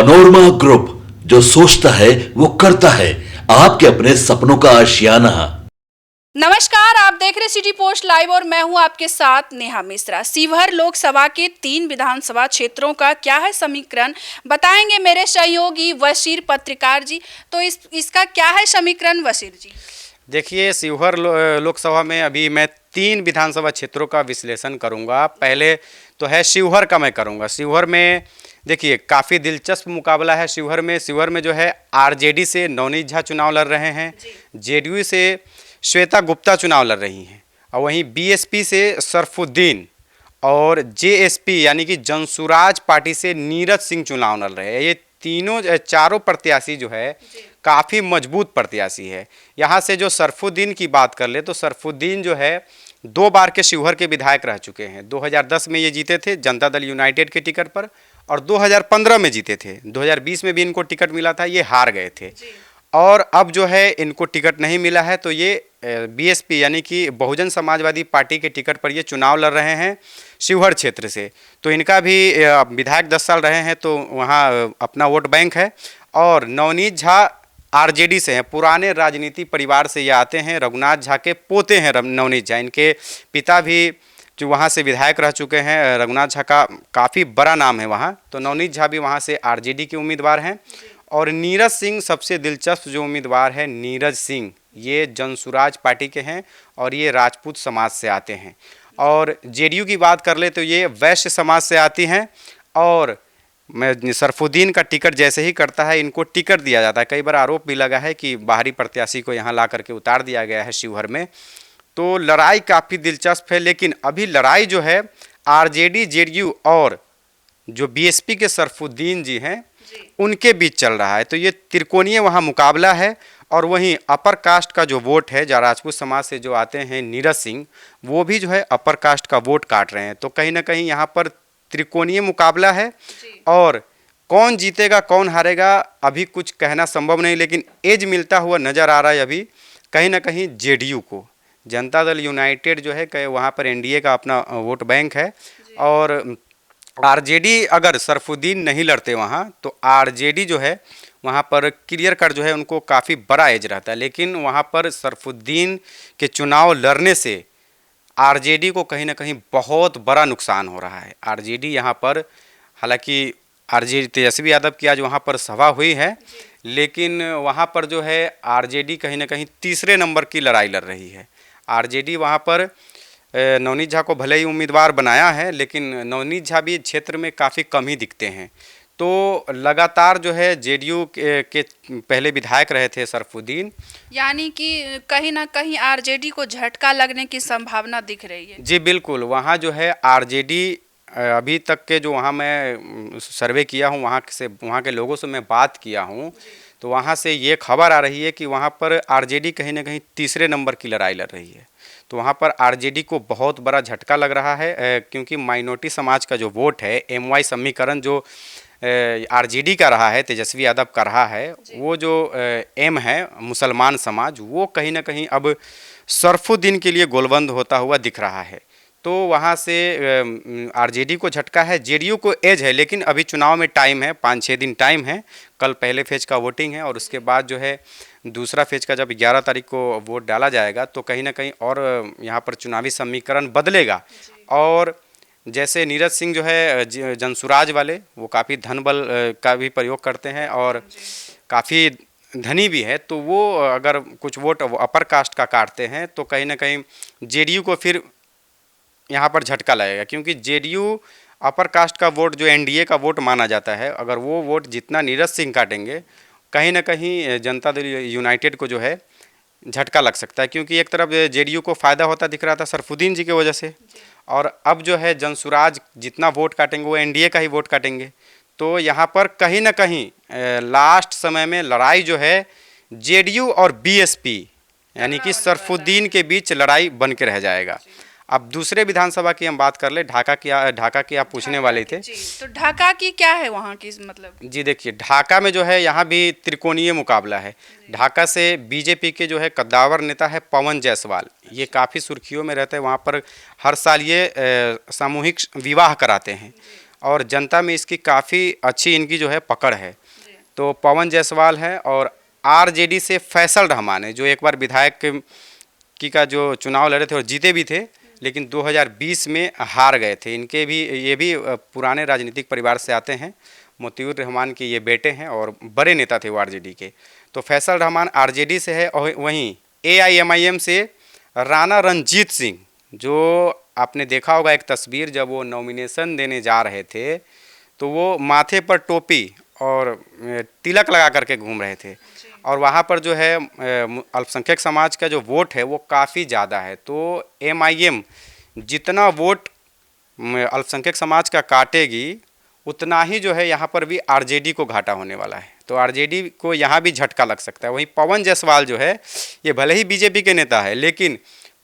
Panorama group, जो सोचता है वो करता है। आपके अपने सपनों का आशियाना। नमस्कार, आप देख रहे सिटी पोस्ट लाइव और मैं हूं आपके साथ नेहा मिश्रा। शिवहर लोकसभा के 3 विधानसभा क्षेत्रों का क्या है समीकरण, बताएंगे मेरे सहयोगी वसीर पत्रकार जी। तो इसका क्या है समीकरण वसीर जी? देखिए, शिवहर लोकसभा में अभी मैं 3 विधानसभा क्षेत्रों का विश्लेषण करूंगा। पहले तो है शिवहर का मैं करूंगा। शिवहर में देखिए काफ़ी दिलचस्प मुकाबला है। शिवहर में जो है आरजेडी से नवनीत झा चुनाव लड़ रहे हैं, जेडीयू से श्वेता गुप्ता चुनाव लड़ रही हैं, और वहीं बीएसपी से सरफुद्दीन और जेएसपी यानी कि जनसुराज पार्टी से नीरज सिंह चुनाव लड़ रहे हैं। ये चारों प्रत्याशी जो है काफ़ी मजबूत प्रत्याशी है। यहाँ से जो सरफुद्दीन की बात कर ले तो सरफुद्दीन जो है 2 बार के शिवहर के विधायक रह चुके हैं। 2010 में ये जीते थे जनता दल यूनाइटेड के टिकट पर, और 2015 में जीते थे। 2020 में भी इनको टिकट मिला था, ये हार गए थे। और अब जो है इनको टिकट नहीं मिला है, तो ये बीएसपी यानी कि बहुजन समाजवादी पार्टी के टिकट पर ये चुनाव लड़ रहे हैं शिवहर क्षेत्र से। तो इनका भी विधायक 10 साल रहे हैं, तो वहाँ अपना वोट बैंक है। और नवनीत झा आरजेडी से हैं, पुराने राजनीति परिवार से ये आते हैं। रघुनाथ झा के पोते हैं नवनीत झा, इनके पिता भी जो वहाँ से विधायक रह चुके हैं। रघुनाथ झा का काफ़ी बड़ा नाम है वहाँ, तो नवनीत झा भी वहाँ से आरजेडी के उम्मीदवार हैं। और नीरज सिंह सबसे दिलचस्प जो उम्मीदवार है, नीरज सिंह ये जनसुराज पार्टी के हैं और ये राजपूत समाज से आते हैं। और जेडीयू की बात कर ले तो ये वैश्य समाज से आती हैं। और मैं सरफुद्दीन का टिकट जैसे ही करता है इनको टिकट दिया जाता है। कई बार आरोप भी लगा है कि बाहरी प्रत्याशी को यहाँ ला करके उतार दिया गया है शिवहर में। तो लड़ाई काफ़ी दिलचस्प है, लेकिन अभी लड़ाई जो है आरजेडी जेडीयू और जो बीएसपी के सरफुद्दीन जी हैं उनके बीच चल रहा है। तो ये त्रिकोणीय वहाँ मुकाबला है। और वहीं अपर कास्ट का जो वोट है, जो राजपूत समाज से जो आते हैं नीरज सिंह, वो भी जो है अपर कास्ट का वोट काट रहे हैं। तो कहीं ना कहीं यहाँ पर त्रिकोणीय मुकाबला है। और कौन जीतेगा कौन हारेगा अभी कुछ कहना संभव नहीं, लेकिन एज मिलता हुआ नज़र आ रहा है अभी कहीं ना कहीं जेडीयू को। जनता दल यूनाइटेड जो है वहाँ पर एनडीए का अपना वोट बैंक है। और आरजेडी अगर सरफुद्दीन नहीं लड़ते वहाँ, तो आरजेडी जो है वहाँ पर क्लियर कट जो है उनको काफ़ी बड़ा एज रहता है। लेकिन वहाँ पर सरफुद्दीन के चुनाव लड़ने से आरजेडी को कहीं ना कहीं बहुत बड़ा नुकसान हो रहा है। आरजेडी यहाँ पर, हालांकि आरजेडी तेजस्वी यादव की आज वहाँ पर सभा हुई है, लेकिन वहाँ पर जो है आरजेडी कहीं ना कहीं तीसरे नंबर की लड़ाई लड़ रही है। आरजेडी वहाँ पर नवनीत झा को भले ही उम्मीदवार बनाया है, लेकिन नवनीत झा भी क्षेत्र में काफ़ी कम ही दिखते हैं। तो लगातार जो है जेडीयू के पहले विधायक रहे थे सरफुद्दीन, यानी कि कहीं ना कहीं आरजेडी को झटका लगने की संभावना दिख रही है। जी बिल्कुल, वहाँ जो है आरजेडी अभी तक के जो वहाँ मैं सर्वे किया हूँ, वहाँ के लोगों से मैं बात किया हूँ, तो वहाँ से ये खबर आ रही है कि वहाँ पर आरजेडी कहीं ना कहीं तीसरे नंबर की लड़ाई लड़ रही है। तो वहाँ पर आरजेडी को बहुत बड़ा झटका लग रहा है, क्योंकि माइनॉरिटी समाज का जो वोट है, एमवाई समीकरण जो आरजेडी का रहा है, तेजस्वी यादव का रहा है, वो जो एम है मुसलमान समाज, वो कहीं ना कहीं अब सरफुद्दीन के लिए गोलबंद होता हुआ दिख रहा है। तो वहाँ से आरजेडी को झटका है। जेडीयू को एज है, लेकिन अभी चुनाव में टाइम है, 5-6 दिन टाइम है। कल पहले फेज का वोटिंग है और उसके बाद जो है दूसरा फेज का जब 11 तारीख को वोट डाला जाएगा, तो कहीं ना कहीं और यहाँ पर चुनावी समीकरण बदलेगा। और जैसे नीरज सिंह जो है जनसुराज वाले, वो काफ़ी धन बल का भी प्रयोग करते हैं और काफ़ी धनी भी है, तो वो अगर कुछ वोट अपर कास्ट का काटते हैं तो कहीं ना कहीं जेडीयू को फिर यहाँ पर झटका लगेगा। क्योंकि जेडीयू अपर कास्ट का वोट जो एनडीए का वोट माना जाता है, अगर वो वोट जितना नीरज सिंह काटेंगे, कहीं ना कहीं जनता दल यूनाइटेड को जो है झटका लग सकता है। क्योंकि एक तरफ जेडीयू को फ़ायदा होता दिख रहा था सरफुद्दीन जी की वजह से, और अब जो है जनसुराज जितना वोट काटेंगे वो एनडीए का ही वोट काटेंगे। तो यहाँ पर कहीं ना कहीं लास्ट समय में लड़ाई जो है जेडीयू और बीएसपी यानी कि सरफुद्दीन के बीच लड़ाई बन के रह जाएगा। अब दूसरे विधानसभा की हम बात कर ले, ढाका की आप पूछने वाले थे। तो ढाका की क्या है वहाँ की मतलब? जी देखिए, ढाका में जो है यहाँ भी त्रिकोणीय मुकाबला है। ढाका से बीजेपी के जो है कद्दावर नेता है पवन जायसवाल, ये काफ़ी सुर्खियों में रहते हैं। वहाँ पर हर साल ये सामूहिक विवाह कराते हैं और जनता में इसकी काफ़ी अच्छी इनकी जो है पकड़ है। तो पवन जायसवाल है और आरजेडी से फैसल रहमान है, जो एक बार विधायक की का जो चुनाव लड़े थे और जीते भी थे, लेकिन 2020 में हार गए थे। इनके भी ये भी पुराने राजनीतिक परिवार से आते हैं। मोतियूर रहमान के ये बेटे हैं और बड़े नेता थे वो आरजेडी के। तो फैसल रहमान आरजेडी से है और वहीं एआईएमआईएम से राणा रणजीत सिंह, जो आपने देखा होगा एक तस्वीर जब वो नॉमिनेशन देने जा रहे थे तो वो माथे पर टोपी और तिलक लगा करके घूम रहे थे। और वहाँ पर जो है अल्पसंख्यक समाज का जो वोट है वो काफ़ी ज़्यादा है। तो एमआईएम जितना वोट अल्पसंख्यक समाज का काटेगी उतना ही जो है यहाँ पर भी आरजेडी को घाटा होने वाला है। तो आरजेडी को यहाँ भी झटका लग सकता है। वहीं पवन जायसवाल जो है ये भले ही बीजेपी के नेता है, लेकिन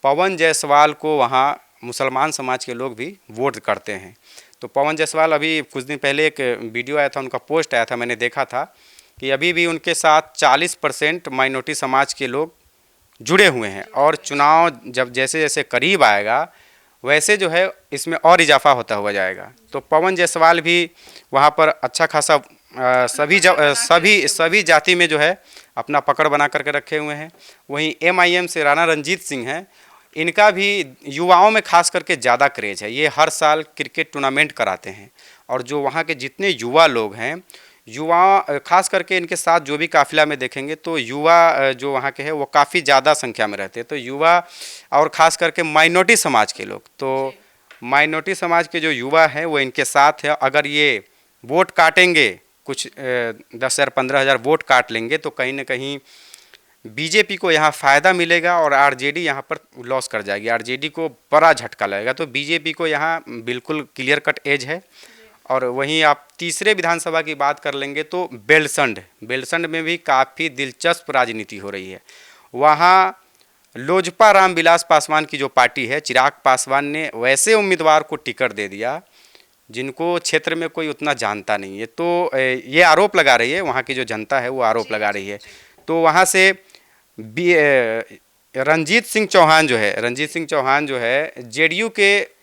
पवन जायसवाल को वहाँ मुसलमान समाज के लोग भी वोट करते हैं। तो पवन जायसवाल अभी कुछ दिन पहले एक वीडियो आया था, उनका पोस्ट आया था, मैंने देखा था कि अभी भी उनके साथ 40% माइनॉरिटी समाज के लोग जुड़े हुए हैं। और चुनाव जब जैसे जैसे करीब आएगा वैसे जो है इसमें और इजाफा होता हुआ जाएगा। तो पवन जायसवाल भी वहाँ पर अच्छा खासा सभी जाति में जो है अपना पकड़ बना करके रखे हुए हैं। वहीं एमआईएम से राणा रणजीत सिंह हैं, इनका भी युवाओं में खास करके ज़्यादा क्रेज है। ये हर साल क्रिकेट टूर्नामेंट कराते हैं और जो वहाँ के जितने युवा लोग हैं, युवा खास करके इनके साथ जो भी काफिला में देखेंगे तो युवा जो वहाँ के हैं वो काफ़ी ज़्यादा संख्या में रहते हैं। तो युवा और ख़ास करके माइनॉरिटी समाज के लोग, तो माइनॉरिटी समाज के जो युवा हैं वो इनके साथ है। अगर ये वोट काटेंगे, कुछ 10,000 15,000 वोट काट लेंगे तो कहीं ना कहीं बीजेपी को यहाँ फ़ायदा मिलेगा और आरजेडी यहाँ पर लॉस कर जाएगी। आरजेडी को बड़ा झटका लगेगा। तो बीजेपी को यहाँ बिल्कुल क्लियर कट एज है। और वहीं आप तीसरे विधानसभा की बात कर लेंगे तो बेलसंड में भी काफ़ी दिलचस्प राजनीति हो रही है। वहाँ लोजपा रामविलास पासवान की जो पार्टी है, चिराग पासवान ने वैसे उम्मीदवार को टिकट दे दिया जिनको क्षेत्र में कोई उतना जानता नहीं है। तो ये आरोप लगा रही है, वहाँ की जो जनता है वो आरोप लगा रही है। तो वहाँ से रंजीत सिंह चौहान जो है जेडीयू के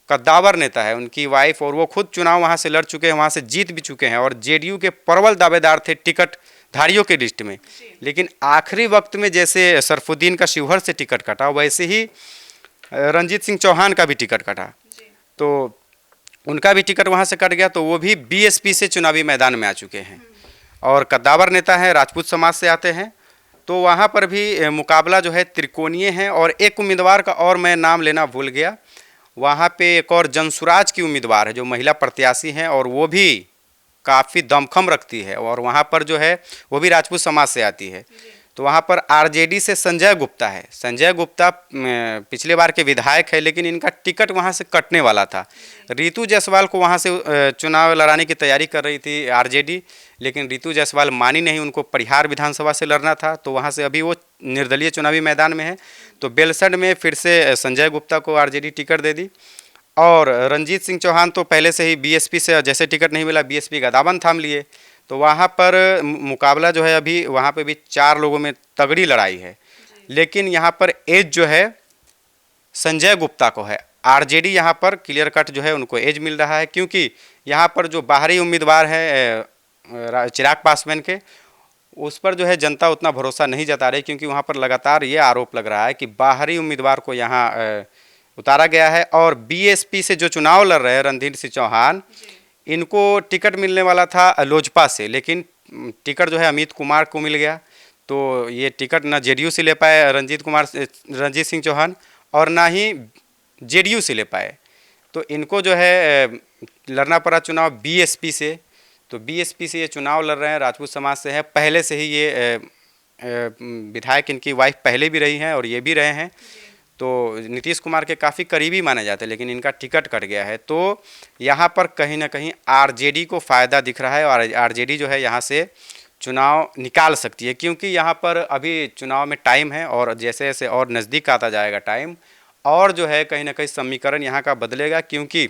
कद्दावर नेता है, उनकी वाइफ, और वो खुद चुनाव वहाँ से लड़ चुके हैं, वहाँ से जीत भी चुके हैं और जेडीयू के प्रबल दावेदार थे टिकट धारियों के लिस्ट में। लेकिन आखिरी वक्त में जैसे सरफुद्दीन का शिवहर से टिकट कटा, वैसे ही रंजीत सिंह चौहान का भी टिकट कटा। तो उनका भी टिकट वहाँ से कट गया, तो वो भी बीएसपी से चुनावी मैदान में आ चुके हैं और कद्दावर नेता हैं, राजपूत समाज से आते हैं। तो वहाँ पर भी मुकाबला जो है त्रिकोणीय है। और एक उम्मीदवार का और मैं नाम लेना भूल गया, वहाँ पे एक और जनसुराज की उम्मीदवार है जो महिला प्रत्याशी हैं और वो भी काफ़ी दमखम रखती है और वहाँ पर जो है वो भी राजपूत समाज से आती है। तो वहाँ पर आरजेडी से संजय गुप्ता है। संजय गुप्ता पिछले बार के विधायक है, लेकिन इनका टिकट वहाँ से कटने वाला था। रितु जायसवाल को वहाँ से चुनाव लड़ाने की तैयारी कर रही थी आरजेडी, लेकिन रितु जायसवाल मानी नहीं, उनको परिहार विधानसभा से लड़ना था। तो वहाँ से अभी वो निर्दलीय चुनावी मैदान में है। तो बेलसंड में फिर से संजय गुप्ता को आरजेडी टिकट दे दी। और रंजीत सिंह चौहान तो पहले से ही बीएसपी से, जैसे टिकट नहीं मिला बीएसपी का दामन थाम लिए। तो वहाँ पर मुकाबला जो है अभी वहाँ पे भी 4 लोगों में तगड़ी लड़ाई है। लेकिन यहाँ पर एज जो है संजय गुप्ता को है। आरजेडी यहाँ पर क्लियर कट जो है उनको एज मिल रहा है, क्योंकि यहाँ पर जो बाहरी उम्मीदवार है चिराग पासवान के, उस पर जो है जनता उतना भरोसा नहीं जता रही, क्योंकि वहाँ पर लगातार ये आरोप लग रहा है कि बाहरी उम्मीदवार को यहाँ उतारा गया है। और बीएसपी से जो चुनाव लड़ रहे हैं रणधीर सिंह चौहान, इनको टिकट मिलने वाला था लोजपा से, लेकिन टिकट जो है अमित कुमार को मिल गया। तो ये टिकट ना जेडीयू से ले पाए रंजीत सिंह चौहान और ना ही जेडीयू से ले पाए। तो इनको जो है लड़ना पड़ा चुनाव बीएसपी से। तो बीएसपी से ये चुनाव लड़ रहे हैं, राजपूत समाज से है। पहले से ही ये विधायक इनकी वाइफ पहले भी रही हैं और ये भी रहे हैं। तो नीतीश कुमार के काफ़ी करीबी माने जाते हैं, लेकिन इनका टिकट कट गया है। तो यहाँ पर कहीं ना कहीं आरजेडी को फ़ायदा दिख रहा है और आरजेडी जो है यहाँ से चुनाव निकाल सकती है, क्योंकि यहाँ पर अभी चुनाव में टाइम है और जैसे जैसे और नज़दीक आता जाएगा टाइम, और जो है कहीं ना कहीं समीकरण यहाँ का बदलेगा। क्योंकि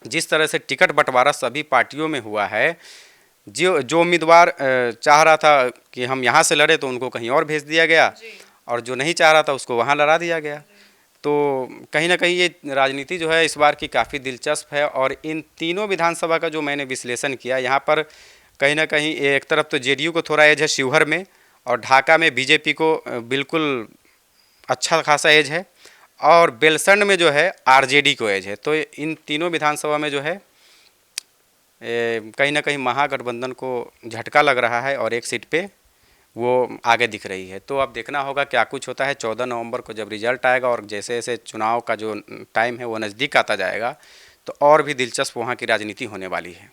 जिस तरह से टिकट बंटवारा सभी पार्टियों में हुआ है, जो उम्मीदवार चाह रहा था कि हम यहाँ से लड़े तो उनको कहीं और भेज दिया गया, और जो नहीं चाह रहा था उसको वहाँ लड़ा दिया गया। तो कहीं ना कहीं ये राजनीति जो है इस बार की काफ़ी दिलचस्प है। और इन तीनों विधानसभा का जो मैंने विश्लेषण किया, यहाँ पर कहीं ना कहीं एक तरफ तो जेडीयू को थोड़ा एज है शिवहर में, और ढाका में बीजेपी को बिल्कुल अच्छा खासा एज है, और बेलसंड में जो है आरजेडी को एज है। तो इन तीनों विधानसभा में जो है कहीं ना कहीं महागठबंधन को झटका लग रहा है, और एक सीट पे वो आगे दिख रही है। तो अब देखना होगा क्या कुछ होता है 14 नवंबर को जब रिजल्ट आएगा, और जैसे जैसे चुनाव का जो टाइम है वो नज़दीक आता जाएगा, तो और भी दिलचस्प वहाँ की राजनीति होने वाली है।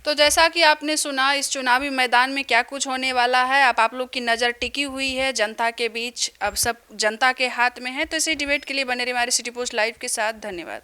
तो जैसा कि आपने सुना, इस चुनावी मैदान में क्या कुछ होने वाला है, अब आप लोग की नज़र टिकी हुई है जनता के बीच, अब सब जनता के हाथ में है। तो इसी डिबेट के लिए बने रहे हमारे सिटी पोस्ट लाइव के साथ। धन्यवाद।